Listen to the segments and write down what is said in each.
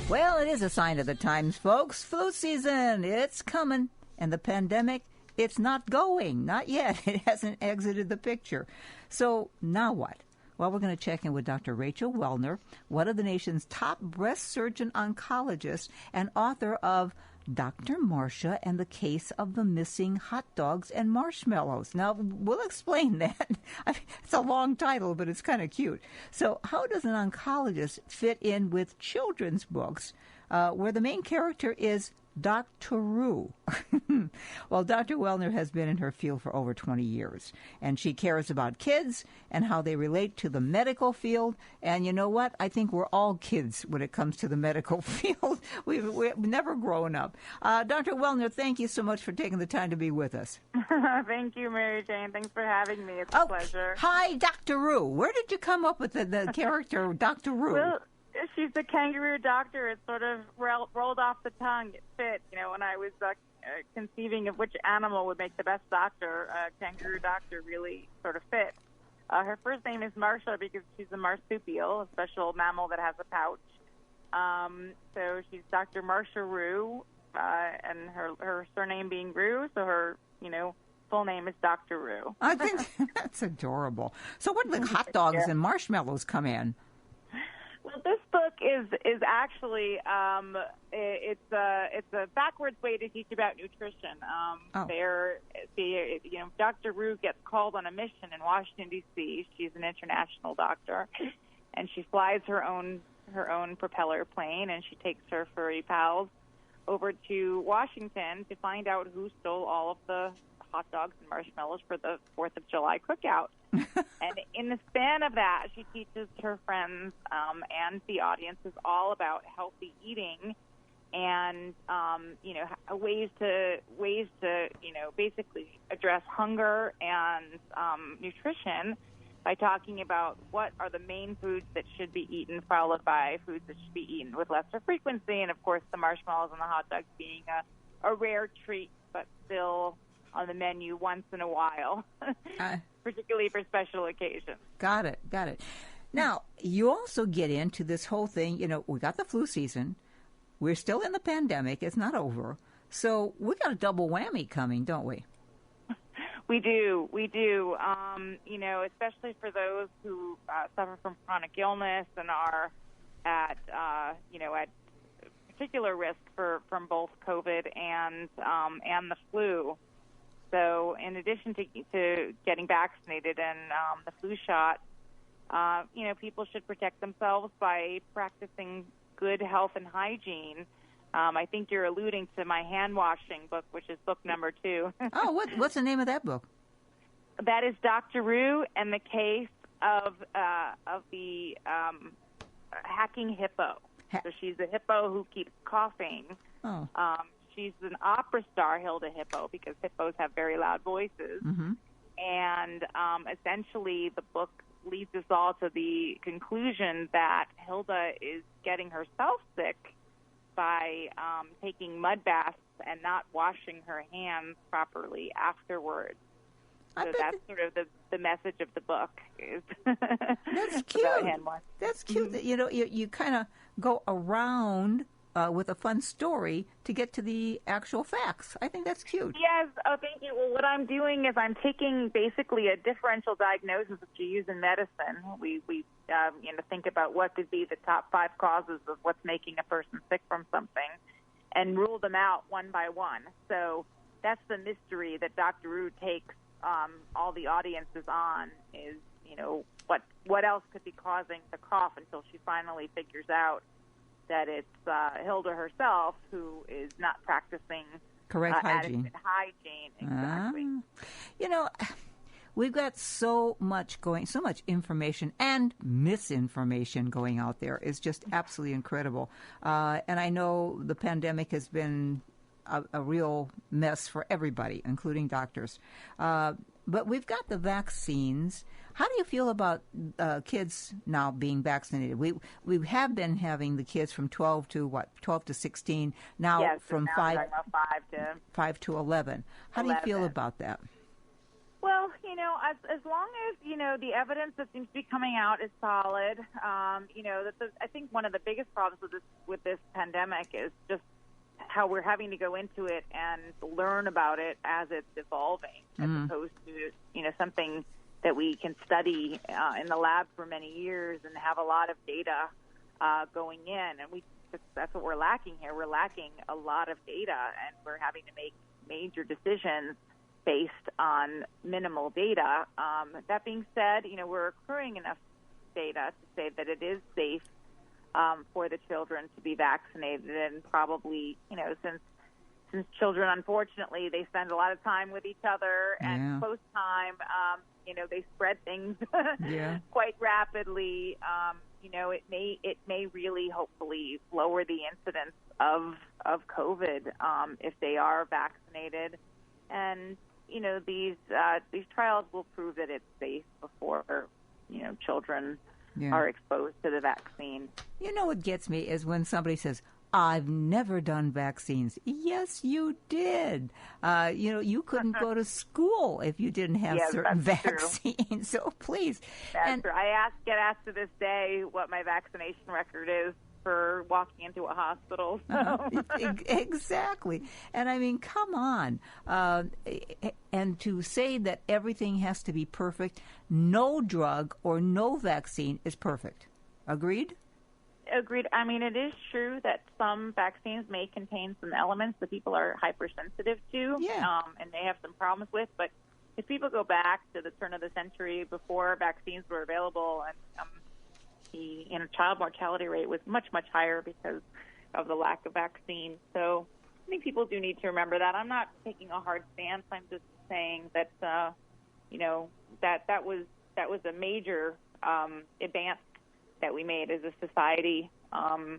Well, it is a sign of the times, folks. Flu season, it's coming. And the pandemic, it's not going. Not yet. It hasn't exited the picture. So now what? Well, we're going to check in with Dr. Rachel Wellner, one of the nation's top breast surgeon oncologists and author of Dr. Marsha and the Case of the Missing Hot Dogs and Marshmallows. Now, we'll explain that. I mean, it's a long title, but it's kind of cute. So how does an oncologist fit in with children's books where the main character is Doctoroo? Well, Dr. Wellner has been in her field for over 20 years, and she cares about kids and how they relate to the medical field. And you know what? I think we're all kids when it comes to the medical field. We've never grown up. Dr. Wellner, thank you so much for taking the time to be with us. Thank you, Mary Jane. Thanks for having me. It's a pleasure. Hi, Doctoroo. Where did you come up with the character Doctoroo? Well, she's the kangaroo doctor. It sort of rolled off the tongue. It fit. You know, when I was conceiving of which animal would make the best doctor, kangaroo doctor really sort of fit. Her first name is Marsha because she's a marsupial, a special mammal that has a pouch. So she's Dr. Marsha Roo, and her surname being Roo, so her, full name is Doctoroo. I think that's adorable. So when did the hot dogs and marshmallows come in? Well, this book is actually it's a backwards way to teach about nutrition. Dr. Roo gets called on a mission in Washington D.C. She's an international doctor, and she flies her own propeller plane, and she takes her furry pals over to Washington to find out who stole all of the hot dogs and marshmallows for the 4th of July cookout. And in the span of that, she teaches her friends and the audiences all about healthy eating and, ways to basically address hunger and nutrition by talking about what are the main foods that should be eaten, followed by foods that should be eaten with lesser frequency, and, of course, the marshmallows and the hot dogs being a rare treat, but still on the menu once in a while, particularly for special occasions. Got it. Now, you also get into this whole thing, we got the flu season. We're still in the pandemic. It's not over. So we got a double whammy coming, don't we? We do. Especially for those who suffer from chronic illness and are at particular risk from both COVID and the flu. So in addition to getting vaccinated and the flu shot, people should protect themselves by practicing good health and hygiene. I think you're alluding to my hand washing book, which is book number 2. Oh, what's the name of that book? That is Doctoroo and the Case of the hacking hippo. So she's a hippo who keeps coughing. Oh. She's an opera star, Hilda Hippo, because hippos have very loud voices. Mm-hmm. And essentially the book leads us all to the conclusion that Hilda is getting herself sick by taking mud baths and not washing her hands properly afterwards. So that's sort of the message of the book. Is that's cute. Hand wash. That's cute. Mm-hmm. That, you kind of go around with a fun story to get to the actual facts. I think that's cute. Yes. Oh, thank you. Well, what I'm doing is I'm taking basically a differential diagnosis that you use in medicine. We think about what could be the top 5 causes of what's making a person sick from something and rule them out one by one. So that's the mystery that Dr. Roo takes all the audiences on is, what else could be causing the cough until she finally figures out that it's Hilda herself who is not practicing correct hygiene. Exactly. We've got so much information and misinformation going out there. It's just absolutely incredible. And I know the pandemic has been a real mess for everybody, including doctors. But we've got the vaccines. How do you feel about kids now being vaccinated? We have been having the kids from 12 to 16. Now yes, from now 5 to 11. How do you feel about that? Well, as long as, the evidence that seems to be coming out is solid, I think one of the biggest problems with this pandemic is just how we're having to go into it and learn about it as it's evolving, as opposed to, something that we can study in the lab for many years and have a lot of data going in. And that's what we're lacking here. We're lacking a lot of data, and we're having to make major decisions based on minimal data. That being said, we're accruing enough data to say that it is safe for the children to be vaccinated, and probably, since children, unfortunately, they spend a lot of time with each other, and close time, they spread things quite rapidly. It may really, hopefully, lower the incidence of COVID if they are vaccinated, and these trials will prove that it's safe before children are exposed to the vaccine. What gets me is when somebody says, I've never done vaccines. Yes, you did. You couldn't go to school if you didn't have certain vaccines. So please. That's true. I get asked to this day what my vaccination record is for walking into a hospital. Exactly. And I mean, come on. And to say that everything has to be perfect, no drug or no vaccine is perfect. Agreed? Agreed. I mean, it is true that some vaccines may contain some elements that people are hypersensitive to, and they have some problems with. But if people go back to the turn of the century before vaccines were available, and the child mortality rate was much, much higher because of the lack of vaccine. So I think people do need to remember that. I'm not taking a hard stance. I'm just saying that, that was a major advance that we made as a society, was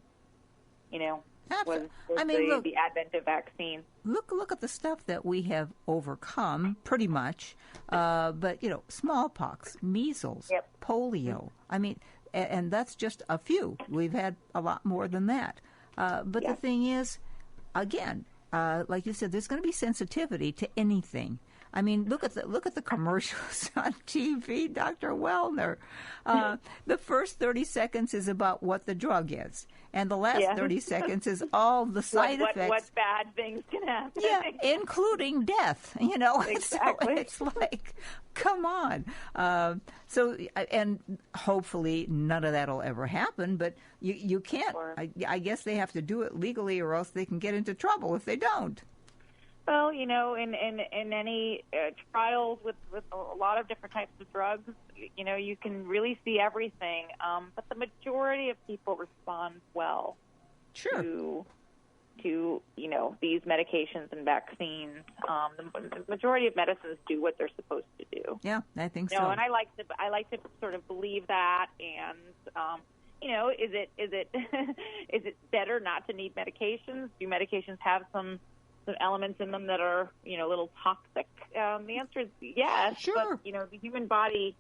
the advent of vaccine. Look at the stuff that we have overcome, pretty much. But, smallpox, measles, polio. I mean, and that's just a few. We've had a lot more than that. But the thing is, again, like you said, there's going to be sensitivity to anything. I mean, look at the commercials on TV, Dr. Wellner. The first 30 seconds is about what the drug is, and the last 30 seconds is all the side effects. What bad things can happen. Yeah, including death. Exactly. So it's like, come on. And hopefully none of that will ever happen. But you can't. Sure. I guess they have to do it legally, or else they can get into trouble if they don't. Well, in any trials with a lot of different types of drugs, you can really see everything. But the majority of people respond well to these medications and vaccines. The majority of medicines do what they're supposed to do. Yeah, I think so. And I like to sort of believe that. And is it better not to need medications? Do medications have some elements in them that are, a little toxic? The answer is yes. Sure. But, the human body,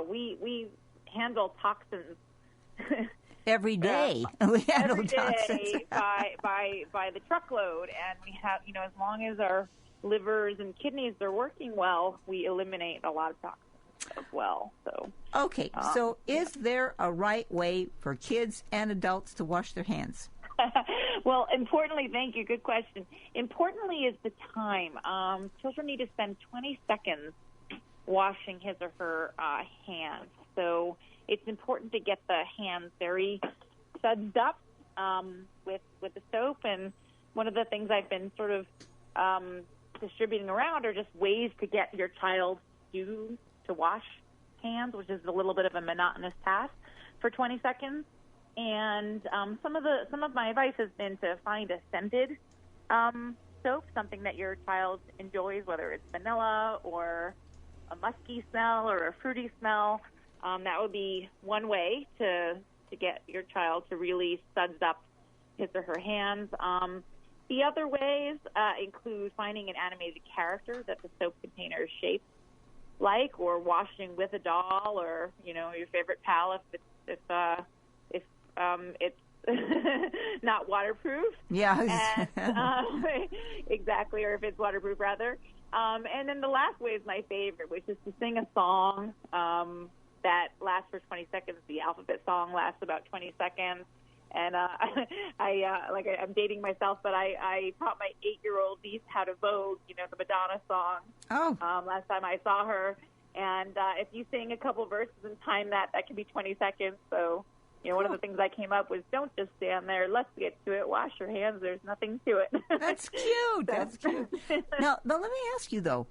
we handle toxins every day. We handle every toxins day by the truckload, and we have, as long as our livers and kidneys are working well, we eliminate a lot of toxins as well. So okay. So is there a right way for kids and adults to wash their hands? Well, importantly, thank you. Good question. Importantly is the time. Children need to spend 20 seconds washing his or her hands. So it's important to get the hands very sudsed up with the soap. And one of the things I've been sort of distributing around are just ways to get your child to wash hands, which is a little bit of a monotonous task for 20 seconds. And some of my advice has been to find a scented soap, something that your child enjoys, whether it's vanilla or a musky smell or a fruity smell. That would be one way to get your child to really suds up his or her hands. The other ways include finding an animated character that the soap container is shaped like, or washing with a doll, or your favorite pal if it's not waterproof. Yeah. And, exactly, or if it's waterproof, rather. And then the last way is my favorite, which is to sing a song that lasts for 20 seconds. The alphabet song lasts about 20 seconds. And I'm dating myself, but I taught my 8-year-old niece how to Vogue, the Madonna song. Oh. Last time I saw her. And if you sing a couple verses and time that can be 20 seconds. So, one of the things I came up with, don't just stand there. Let's get to it. Wash your hands. There's nothing to it. That's cute. That's cute. Now, let me ask you, though.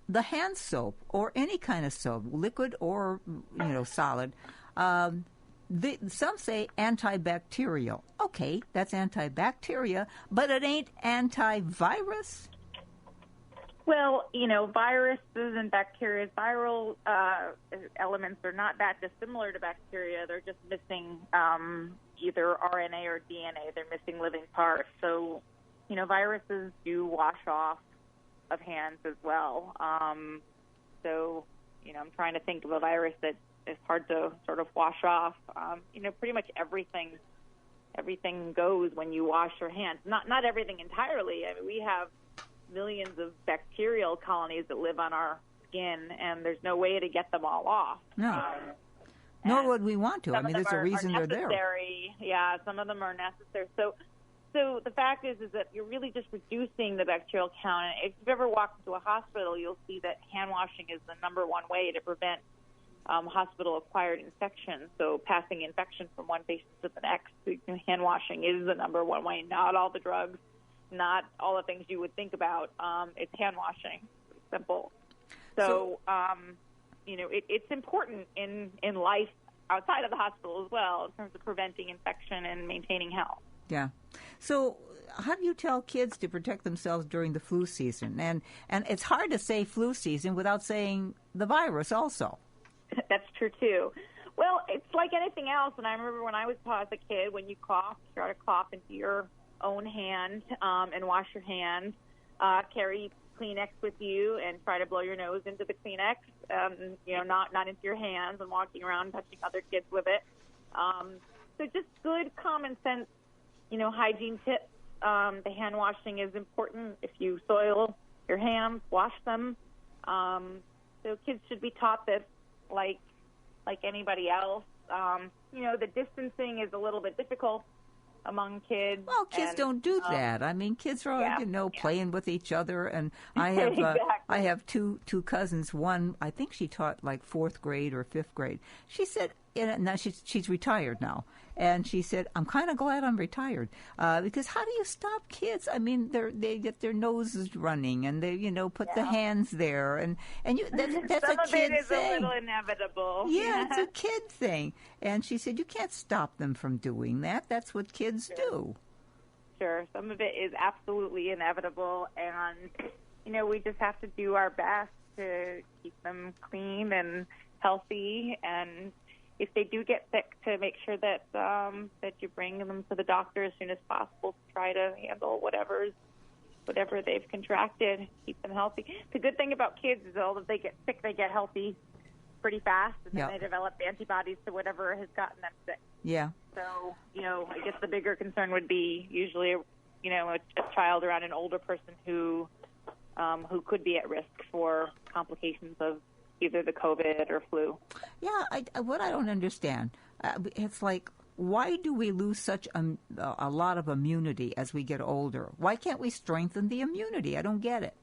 The hand soap or any kind of soap, liquid or, solid, some say antibacterial. Okay, that's antibacteria, but it ain't antivirus? Well, viruses and bacteria, viral elements are not that dissimilar to bacteria. They're just missing either RNA or DNA. They're missing living parts. So, viruses do wash off of hands as well. So, I'm trying to think of a virus that is hard to sort of wash off. Pretty much everything goes when you wash your hands. Not everything entirely. I mean, we have millions of bacterial colonies that live on our skin, and there's no way to get them all off. No. Nor would we want to. I mean, there's a reason they're there. Yeah, some of them are necessary. So the fact is that you're really just reducing the bacterial count. And if you've ever walked into a hospital, you'll see that hand washing is the number one way to prevent hospital-acquired infection. So passing infection from one patient to the next, hand washing is the number one way. Not all the drugs, not all the things you would think about. It's hand washing. It's simple. So it's important in life outside of the hospital as well in terms of preventing infection and maintaining health. Yeah. So how do you tell kids to protect themselves during the flu season? And it's hard to say flu season without saying the virus also. That's true, too. Well, it's like anything else. And I remember when I was taught as a kid, when you cough, try to cough into your own hand and wash your hands. Carry Kleenex with you and try to blow your nose into the Kleenex, not into your hands and walking around touching other kids with it. So just good common sense, hygiene tips. The hand washing is important. If you soil your hands, wash them. So kids should be taught this like anybody else. The distancing is a little bit difficult among kids. Well, kids don't do that. I mean, kids are playing with each other. And I have exactly. I have two cousins. One, I think she taught like 4th grade or 5th grade. She said, now she's retired now, and she said, I'm kind of glad I'm retired because how do you stop kids? I mean, they get their noses running and they put the hands there and that's Some a kid of it is thing. a little inevitable. Yeah, it's a kid thing. And she said, you can't stop them from doing that. That's what kids do. Sure. Some of it is absolutely inevitable, and, we just have to do our best to keep them clean and healthy, and if they do get sick, to make sure that that you bring them to the doctor as soon as possible to try to handle whatever they've contracted, keep them healthy. The good thing about kids is that if they get sick, they get healthy pretty fast, and then they develop antibodies to whatever has gotten them sick. Yeah. So, I guess the bigger concern would be usually, a child around an older person who could be at risk for complications of either the COVID or flu. Yeah, what I don't understand, it's like, why do we lose such a lot of immunity as we get older? Why can't we strengthen the immunity? I don't get it.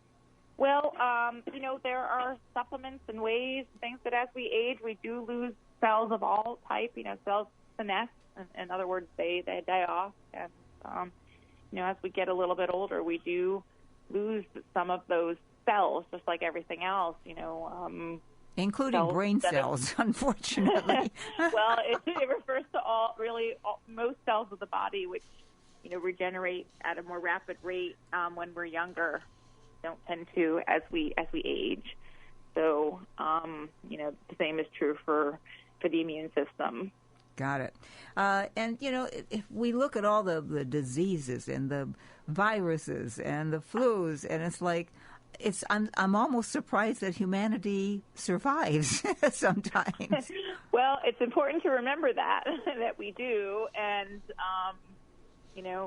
Well, there are supplements and ways, things that as we age, we do lose cells of all type. Cells senesce. In other words, they die off. And, as we get a little bit older, we do lose some of those cells, just like everything else, including brain cells, unfortunately. Well, it refers to most cells of the body, which, regenerate at a more rapid rate when we're younger. Don't tend to as we age. So, the same is true for the immune system. Got it. And, if we look at all the diseases and the viruses and the flus, and it's like, I'm almost surprised that humanity survives sometimes. Well, it's important to remember that we do, and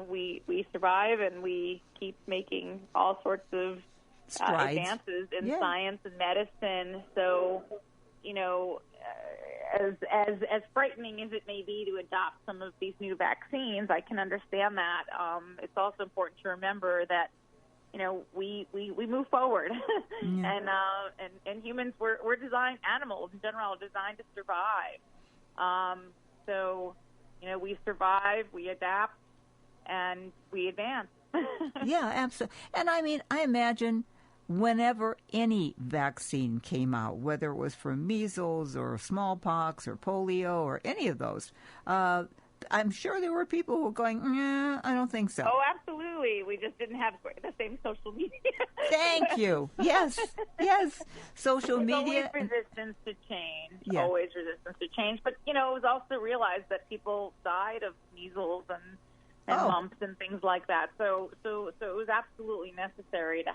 we survive, and we keep making all sorts of advances in science and medicine. So, as frightening as it may be to adopt some of these new vaccines, I can understand that. It's also important to remember that we move forward, and humans we're designed, animals in general are designed to survive. So we survive, we adapt, and we advance. Yeah, absolutely. And I imagine whenever any vaccine came out, whether it was for measles or smallpox or polio or any of those, I'm sure there were people who were going, I don't think so. Oh, absolutely. We just didn't have the same social media. Thank you. Yes. Social media. Always resistance to change. Yeah. Always resistance to change. But, it was also realized that people died of measles and mumps and things like that. So it was absolutely necessary to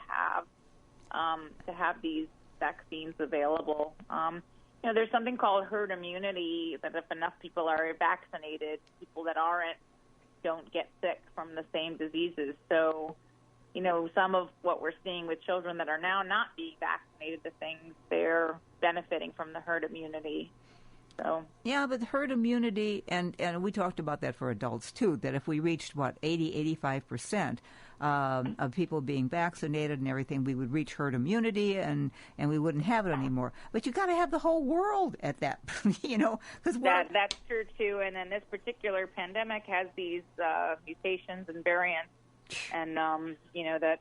have these vaccines available. There's something called herd immunity, that if enough people are vaccinated, people that aren't don't get sick from the same diseases. So, some of what we're seeing with children that are now not being vaccinated, they're benefiting from the herd immunity. So. Yeah, but herd immunity, and we talked about that for adults too, that if we reached, 85% of people being vaccinated and everything, we would reach herd immunity and we wouldn't have it anymore. But you got to have the whole world at that, because that's true too. And then this particular pandemic has these mutations and variants, and that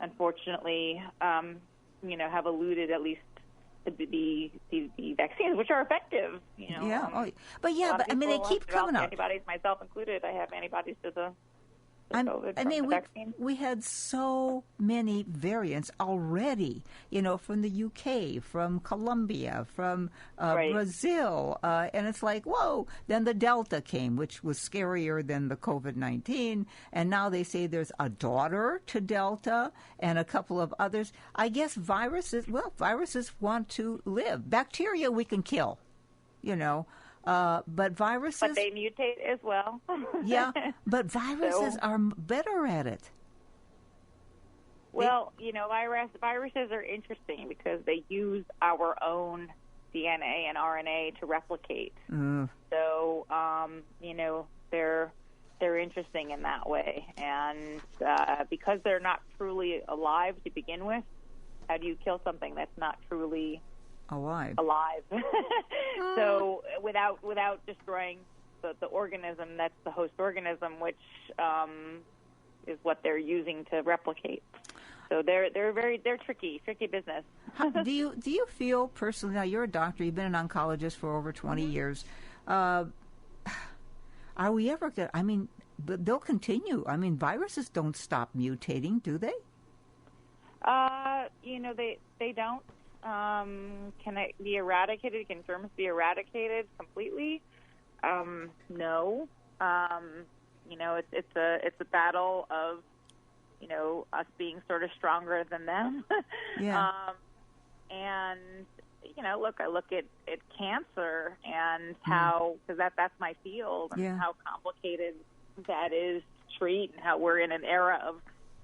unfortunately have eluded at least the vaccines, which are effective. But they keep coming up. Antibodies, myself included. I have antibodies to the COVID. We had so many variants already, from the UK, from Colombia, from Brazil, and it's like, whoa. Then the Delta came, which was scarier than the COVID-19, and now they say there's a daughter to Delta and a couple of others. I guess viruses want to live. Bacteria we can kill, but viruses... But they mutate as well. Yeah, but viruses are better at it. Well, viruses are interesting because they use our own DNA and RNA to replicate. So, they're interesting in that way. And because they're not truly alive to begin with, how do you kill something that's not truly alive? So without destroying the organism that's the host organism, which is what they're using to replicate. So they're tricky business. Do you feel personally, now you're a doctor, you've been an oncologist for over 20 years, are we ever going, but they'll continue. Viruses don't stop mutating, do they? They don't. Can it be eradicated? Can germs be eradicated completely? No. It's a battle of, us being sort of stronger than them. Yeah. And, I look at cancer and how, because that's my field, and how complicated that is to treat, and how we're in an era of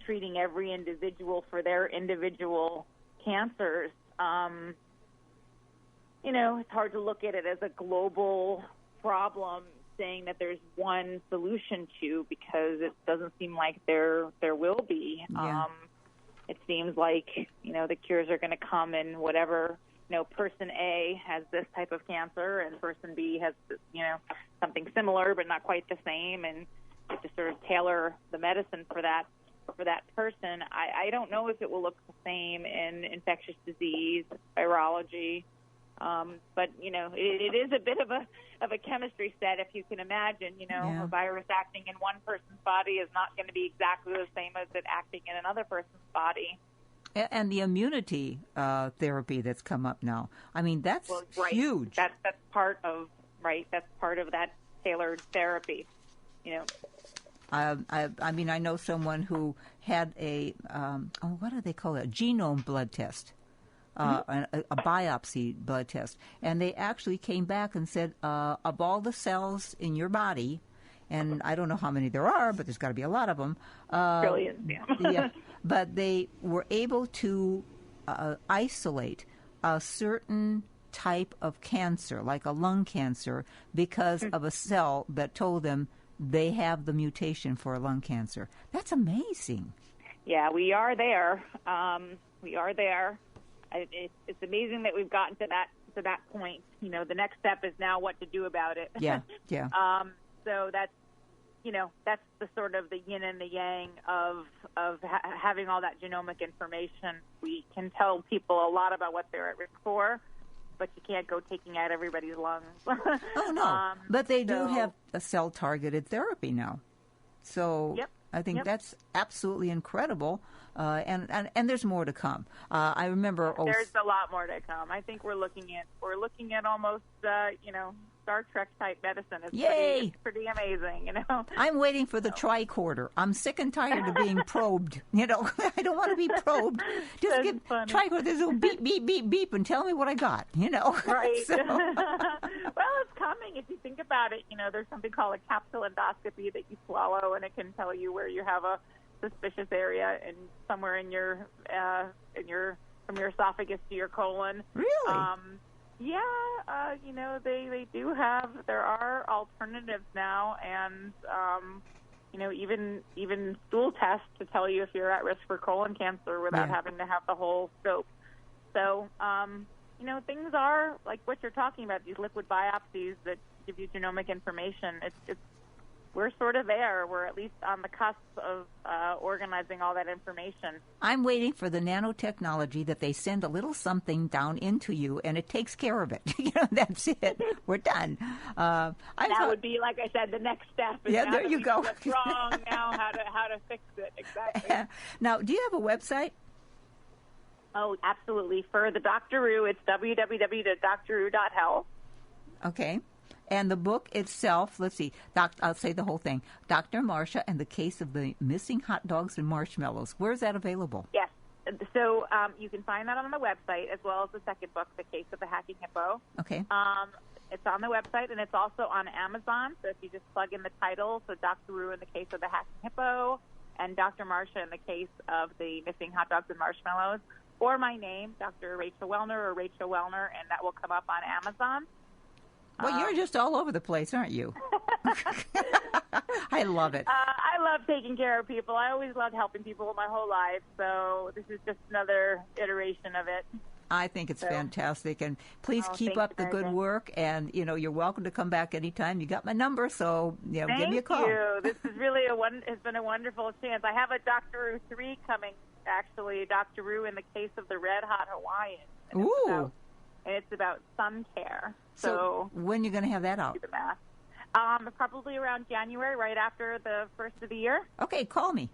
treating every individual for their individual cancers. It's hard to look at it as a global problem, saying that there's one solution to, because it doesn't seem like there will be. Yeah. It seems like, the cures are going to come in whatever, person A has this type of cancer and person B has, something similar but not quite the same, and to sort of tailor the medicine for that person. I don't know if it will look the same in infectious disease, virology, but it is a bit of a chemistry set, if you can imagine. A virus acting in one person's body is not going to be exactly the same as it acting in another person's body. And the immunity therapy that's come up now. That's huge. That's part of that tailored therapy. I know someone who had a what do they call it? A genome blood test. a biopsy blood test. And they actually came back and said, of all the cells in your body, and I don't know how many there are, but there's got to be a lot of them. Brilliant, yeah. But they were able to isolate a certain type of cancer, like a lung cancer, because of a cell that told them they have the mutation for lung cancer. That's amazing. Yeah, we are there. We are there. It's amazing that we've gotten to that point. You know, the next step is now what to do about it. Yeah. So that's the sort of the yin and the yang of having all that genomic information. We can tell people a lot about what they're at risk for, but you can't go taking out everybody's lungs. Oh, no. But they do have a cell-targeted therapy now. So I think that's absolutely incredible. And there's more to come. I remember there's a lot more to come. I think we're looking at almost Star Trek type medicine. It's pretty amazing, you know. I'm waiting for the tricorder. I'm sick and tired of being probed. You know, I don't want to be probed. Just give tricorder this little beep beep beep beep and tell me what I got. You know, right? Well, it's coming. If you think about it, you know, there's something called a capsule endoscopy that you swallow, and it can tell you where you have a suspicious area and somewhere in your from your esophagus to your colon. Really? They do have. There are alternatives now, and even stool tests to tell you if you're at risk for colon cancer without having to have the whole scope. So, things are like what you're talking about. These liquid biopsies that give you genomic information. We're sort of there. We're at least on the cusp of organizing all that information. I'm waiting for the nanotechnology that they send a little something down into you, and it takes care of it. That's it. We're done. That would be, like I said, the next step. Yeah, there you go. What's wrong now? How to fix it exactly? Now, do you have a website? Oh, absolutely. For the Doctoroo, it's www.doctoroo.health. Okay. And the book itself, let's see, I'll say the whole thing. Dr. Marsha and the Case of the Missing Hot Dogs and Marshmallows. Where is that available? Yes. So you can find that on the website, as well as the second book, The Case of the Hacking Hippo. Okay. It's on the website, and it's also on Amazon. So if you just plug in the title, so Doctoroo in the Case of the Hacking Hippo, and Dr. Marsha in the Case of the Missing Hot Dogs and Marshmallows, or my name, Dr. Rachel Wellner or Rachel Wellner, and that will come up on Amazon. Well, you're just all over the place, aren't you? I love it. I love taking care of people. I always loved helping people my whole life, so this is just another iteration of it. I think it's fantastic, and please keep up the good work, and, you're welcome to come back anytime. You got my number, so, give me a call. Thank you. This is really has been a wonderful chance. I have a Doctoroo 3 coming, actually, Doctoroo in the Case of the Red Hot Hawaiian. Ooh. And it's about sun care. So when are you going to have that out? Do the math. Probably around January, right after the first of the year. Okay, call me.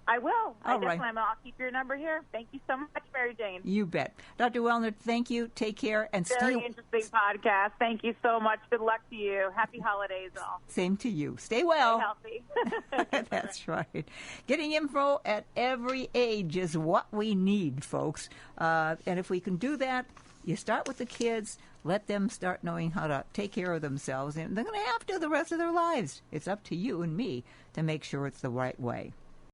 I will. All right. I'll keep your number here. Thank you so much, Mary Jane. You bet. Dr. Wellner, thank you. Take care. And Very interesting podcast. Thank you so much. Good luck to you. Happy holidays, all. Same to you. Stay well. Stay healthy. That's right. Getting info at every age is what we need, folks. And if we can do that, you start with the kids, let them start knowing how to take care of themselves, and they're going to have to the rest of their lives. It's up to you and me to make sure it's the right way.